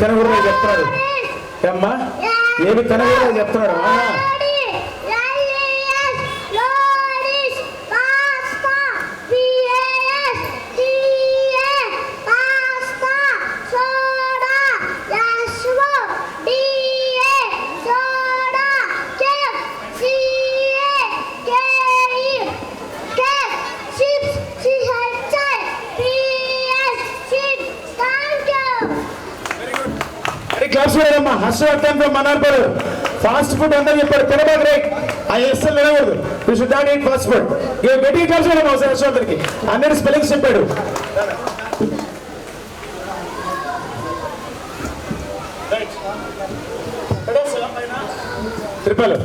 తినకూడదు చెప్తున్నాడు అమ్మా, ఏమి తినకూడదు చెప్తున్నాడు. క్లాస్ అమ్మా హర్షవర్ధన్ మనార్పడు ఫాస్ట్ ఫుడ్ అంతా చెప్పాడు, తినబాకు రైట్ ఆ ఎస్ఎల్ తినకూడదు. You should not eat fast food. గట్టిగా క్లాస్ అమ్మా హర్షవర్ధన్కి అన్ని స్పెల్లింగ్స్ చెప్పాడు. త్రిపాలు